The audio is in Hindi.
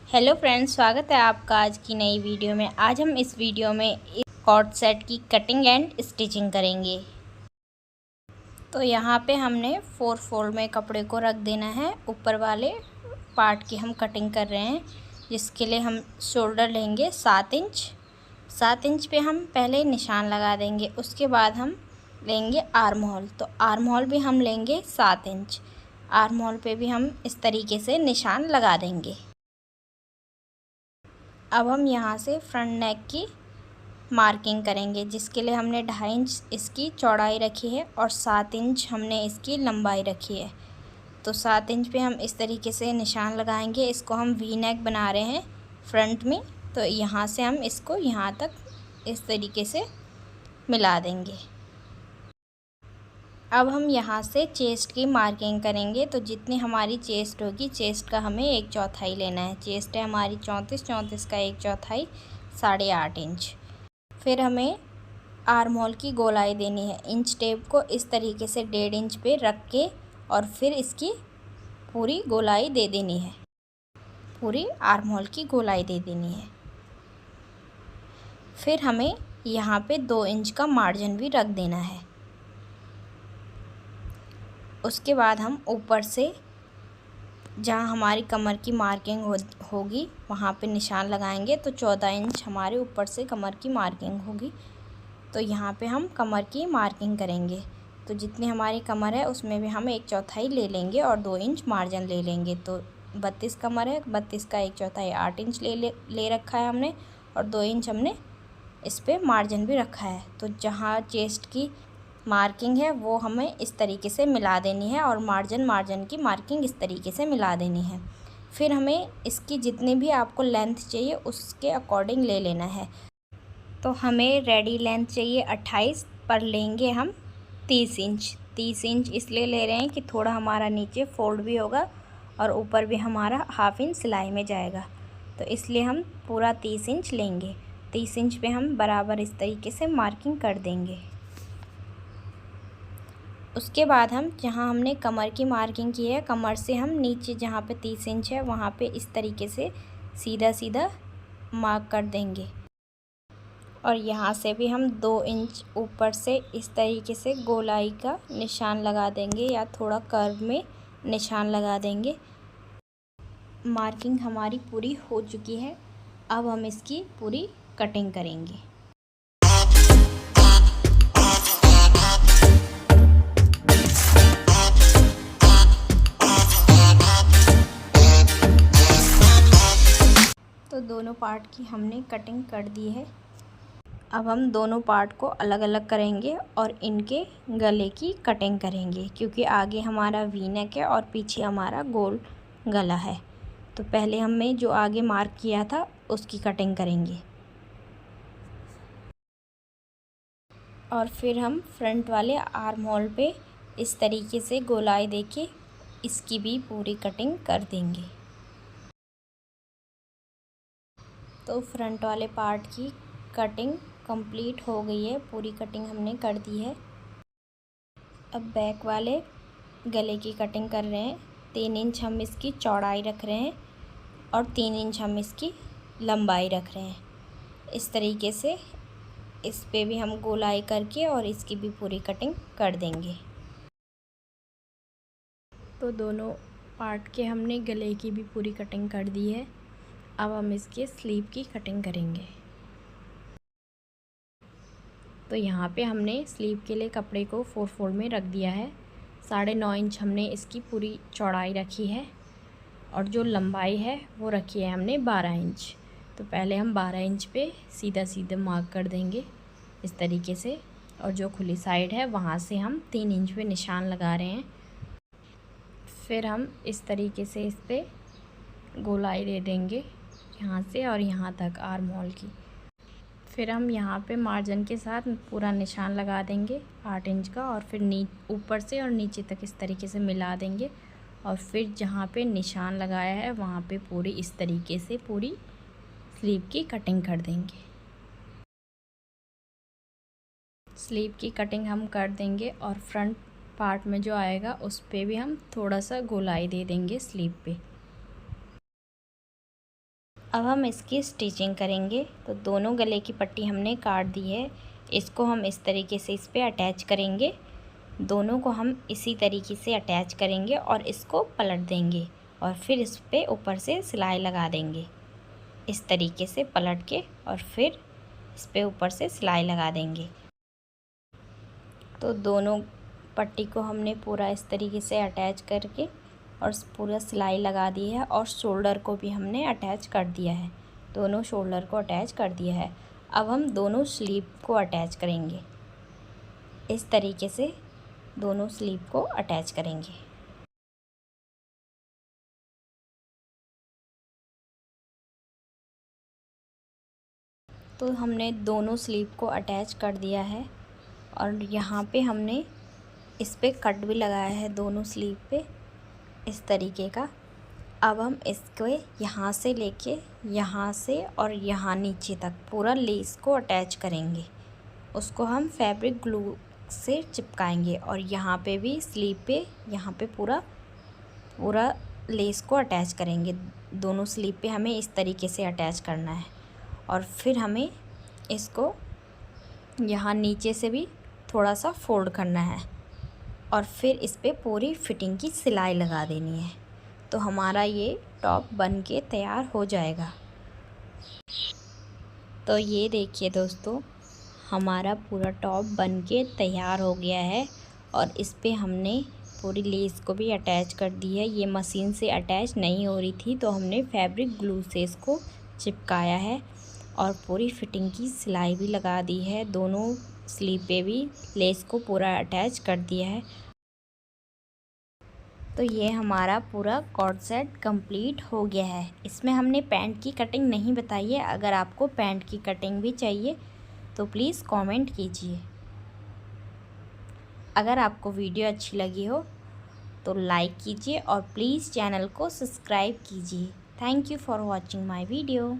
हेलो फ्रेंड्स, स्वागत है आपका आज की नई वीडियो में। आज हम इस वीडियो में इस कॉर्ड सेट की कटिंग एंड स्टिचिंग करेंगे। तो यहाँ पे हमने 4 फोल्ड में कपड़े को रख देना है। ऊपर वाले पार्ट की हम कटिंग कर रहे हैं, जिसके लिए हम शोल्डर लेंगे 7 इंच। 7 इंच पे हम पहले निशान लगा देंगे। उसके बाद हम लेंगे आर्म होल। तो आर्म होल भी हम लेंगे 7 इंच। आर्म होल पे भी हम इस तरीके से निशान लगा देंगे। अब हम यहाँ से फ्रंट नेक की मार्किंग करेंगे, जिसके लिए हमने 2.5 इंच इसकी चौड़ाई रखी है और 7 इंच हमने इसकी लंबाई रखी है। तो 7 इंच पे हम इस तरीके से निशान लगाएंगे। इसको हम वी नेक बना रहे हैं फ्रंट में, तो यहाँ से हम इसको यहाँ तक इस तरीके से मिला देंगे। अब हम यहाँ से चेस्ट की मार्किंग करेंगे। तो जितनी हमारी चेस्ट होगी, चेस्ट का हमें 1/4 लेना है। चेस्ट है हमारी 34, 34 का 1/4 8.5 इंच। फिर हमें आर्म होल की गोलाई देनी है। इंच टेप को इस तरीके से 1.5 इंच पे रख के और फिर इसकी पूरी गोलाई दे देनी है। पूरी आर्म होल की गोलाई दे देनी है। फिर हमें यहाँ पे 2 इंच का मार्जिन भी रख देना है। उसके बाद हम ऊपर से जहाँ हमारी कमर की मार्किंग होगी वहाँ पे निशान लगाएंगे। तो 14 इंच हमारे ऊपर से कमर की मार्किंग होगी। तो यहाँ पे हम कमर की मार्किंग करेंगे। तो जितनी हमारी कमर है उसमें भी हम 1/4 ले लेंगे और 2 इंच मार्जिन ले लेंगे। तो 32 कमर है, 32 का 1/4 8 इंच ले रखा है हमने, और 2 इंच हमने इस पर मार्जिन भी रखा है। तो जहाँ चेस्ट की मार्किंग है वो हमें इस तरीके से मिला देनी है, और मार्जिन की मार्किंग इस तरीके से मिला देनी है। फिर हमें इसकी जितनी भी आपको लेंथ चाहिए उसके अकॉर्डिंग ले लेना है। तो हमें रेडी लेंथ चाहिए 28, पर लेंगे हम 30 इंच। 30 इंच इसलिए ले रहे हैं कि थोड़ा हमारा नीचे फोल्ड भी होगा और ऊपर भी हमारा 1/2 इंच सिलाई में जाएगा। तो इसलिए हम पूरा 30 इंच लेंगे। 30 इंच पे हम बराबर इस तरीके से मार्किंग कर देंगे। उसके बाद हम जहाँ हमने कमर की मार्किंग की है, कमर से हम नीचे जहाँ पे 30 इंच है वहाँ पे इस तरीके से सीधा सीधा मार्क कर देंगे। और यहाँ से भी हम 2 इंच ऊपर से इस तरीके से गोलाई का निशान लगा देंगे, या थोड़ा कर्व में निशान लगा देंगे। मार्किंग हमारी पूरी हो चुकी है। अब हम इसकी पूरी कटिंग करेंगे। तो दोनों पार्ट की हमने कटिंग कर दी है। अब हम दोनों पार्ट को अलग अलग करेंगे और इनके गले की कटिंग करेंगे, क्योंकि आगे हमारा वी नेक है और पीछे हमारा गोल गला है। तो पहले हमने जो आगे मार्क किया था उसकी कटिंग करेंगे, और फिर हम फ्रंट वाले आर्म होल पे इस तरीके से गोलाई देके इसकी भी पूरी कटिंग कर देंगे। तो फ्रंट वाले पार्ट की कटिंग कंप्लीट हो गई है। पूरी कटिंग हमने कर दी है। अब बैक वाले गले की कटिंग कर रहे हैं। 3 इंच हम इसकी चौड़ाई रख रहे हैं और 3 इंच हम इसकी लंबाई रख रहे हैं। इस तरीके से इस पे भी हम गोलाई करके और इसकी भी पूरी कटिंग कर देंगे। तो दोनों पार्ट के हमने गले की भी पूरी कटिंग कर दी है। अब हम इसके स्लीव की कटिंग करेंगे। तो यहाँ पे हमने स्लीव के लिए कपड़े को 4 फोल्ड में रख दिया है। 9.5 इंच हमने इसकी पूरी चौड़ाई रखी है, और जो लंबाई है वो रखी है हमने 12 इंच। तो पहले हम 12 इंच पे सीधा सीधा मार्क कर देंगे इस तरीके से, और जो खुली साइड है वहाँ से हम 3 इंच पे निशान लगा रहे हैं। फिर हम इस तरीके से इस पर गोलाई दे देंगे यहाँ से और यहाँ तक आर्म होल की। फिर हम यहाँ पे मार्जिन के साथ पूरा निशान लगा देंगे 8 इंच का, और फिर ऊपर से और नीचे तक इस तरीके से मिला देंगे। और फिर जहाँ पे निशान लगाया है वहाँ पे पूरी इस तरीके से पूरी स्लीव की कटिंग कर देंगे। स्लीव की कटिंग हम कर देंगे, और फ्रंट पार्ट में जो आएगा उस पे भी हम थोड़ा सा गोलाई दे देंगे स्लीव पे। अब हम इसकी स्टिचिंग करेंगे। तो दोनों गले की पट्टी हमने काट दी है, इसको हम इस तरीके से इस पे अटैच करेंगे। दोनों को हम इसी तरीके से अटैच करेंगे और इसको पलट देंगे और फिर इस पे ऊपर से सिलाई लगा देंगे। इस तरीके से पलट के और फिर इस पे ऊपर से सिलाई लगा देंगे। तो दोनों पट्टी को हमने पूरा इस तरीके से अटैच करके और पूरा सिलाई लगा दी है और शोल्डर को भी हमने अटैच कर दिया है। दोनों शोल्डर को अटैच कर दिया है। अब हम दोनों स्लीव को अटैच करेंगे। इस तरीके से दोनों स्लीव को अटैच करेंगे। तो हमने दोनों स्लीव को अटैच कर दिया है और यहाँ पे हमने इस पे कट भी लगाया है दोनों स्लीव पे इस तरीके का। अब हम इसको यहाँ से लेके यहाँ से और यहाँ नीचे तक पूरा लेस को अटैच करेंगे। उसको हम फैब्रिक ग्लू से चिपकाएंगे और यहाँ पे भी स्लीव पे यहाँ पे पूरा लेस को अटैच करेंगे। दोनों स्लीव पे हमें इस तरीके से अटैच करना है और फिर हमें इसको यहाँ नीचे से भी थोड़ा सा फोल्ड करना है और फिर इस पे पूरी फिटिंग की सिलाई लगा देनी है। तो हमारा ये टॉप बन के तैयार हो जाएगा। तो ये देखिए दोस्तों, हमारा पूरा टॉप बन के तैयार हो गया है और इस पे हमने पूरी लेस को भी अटैच कर दी है। ये मशीन से अटैच नहीं हो रही थी तो हमने फैब्रिक ग्लू से इसको चिपकाया है और पूरी फिटिंग की सिलाई भी लगा दी है। दोनों स्लीव पे भी लेस को पूरा अटैच कर दिया है। तो ये हमारा पूरा कॉर्ड सेट कंप्लीट हो गया है। इसमें हमने पैंट की कटिंग नहीं बताई है। अगर आपको पैंट की कटिंग भी चाहिए तो प्लीज़ कमेंट कीजिए। अगर आपको वीडियो अच्छी लगी हो तो लाइक कीजिए और प्लीज़ चैनल को सब्सक्राइब कीजिए। Thank you for watching my video.